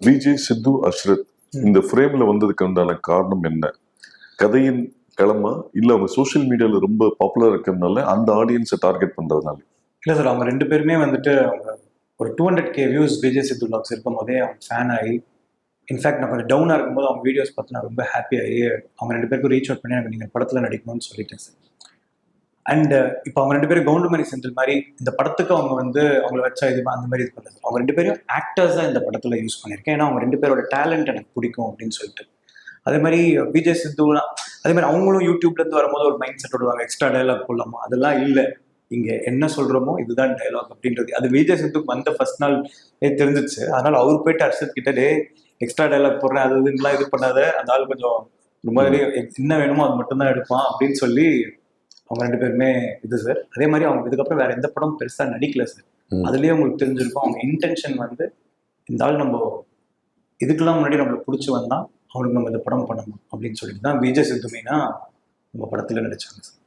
விஜய், சித்து, அஷ்ரத் இந்த ஃப்ரேம்ல வந்ததுக்கு உண்டான காரணம் என்ன? கதையின் களமா இல்ல அவங்க சோஷியல் மீடியால ரொம்ப பாப்புலர் இருக்கிறதுனால அந்த ஆடியன்ஸை டார்கெட் பண்றதுனால? இல்லை சார், அவங்க 2 பேருமே வந்துட்டு அவங்க ஒரு 200K வியூஸ் விஜய் சித்து vlogs இருக்கும் போதே அவங்க ஃபேன் ஆகி, இன்ஃபேக்ட் நான் கொஞ்சம் டவுனாக இருக்கும்போது அவங்க வீடியோஸ் பார்த்து நான் ரொம்ப ஹாப்பியாகி அவங்க 2 பேருக்கும் ரீச் அவுட் பண்ணி எனக்கு நீங்கள் படத்தில் நடிக்கணும்னு சொல்லிட்டேன் சார். அண்ட் இப்போ அவங்க 2 பேரும் கவுண்டமணி செந்தில் மாதிரி இந்த படத்துக்கு அவங்க வந்து அவங்கள வச்சா இது அந்த மாதிரி இது பண்ணது. அவங்க 2 பேரும் ஆக்டர்ஸாக இந்த படத்தில் யூஸ் பண்ணியிருக்கேன். ஏன்னா அவங்க 2 பேரோட டேலண்ட் எனக்கு பிடிக்கும் அப்படின்னு சொல்லிட்டு. அதே மாதிரி விஜய் சித்துலாம் அதே மாதிரி அவங்களும் யூடியூப்லேருந்து வரும்போது ஒரு மைண்ட் செட் விடுவாங்க, எக்ஸ்ட்ரா டைலாக் போடலாமா, அதெல்லாம் இல்லை. இங்கே என்ன சொல்கிறோமோ இதுதான் டைலாக் அப்படின்றது அது விஜய் சித்துக்கு வந்த ஃபர்ஸ்ட் நாள் தெரிஞ்சிச்சு. அதனால அவர் போயிட்டு அர்ஷத் கிட்டே எக்ஸ்ட்ரா டைலாக் போடுறேன் அது இதுலாம் இது பண்ணாத, அந்த ஆள் கொஞ்சம் ஒரு மாதிரி என்ன வேணுமோ அது மட்டும்தான் எடுப்பான் அப்படின்னு சொல்லி அவங்க 2 பேருமே இது சார். அதே மாதிரி அவங்க இதுக்கப்புறம் வேற எந்த படம் பெருசா நடிக்கல சார். அதுலயே உங்களுக்கு தெரிஞ்சிருக்கும் அவங்க இன்டென்ஷன் வந்து இந்த ஆள் நம்ம இதுக்கெல்லாம் முன்னாடி நம்மளுக்கு பிடிச்சி வந்தா அவனுக்கு நம்ம இந்த படம் பண்ணணும் அப்படின்னு சொல்லிட்டு தான் விஜய் சித்து மெயினா நம்ம படத்துல நடிச்சாங்க சார்.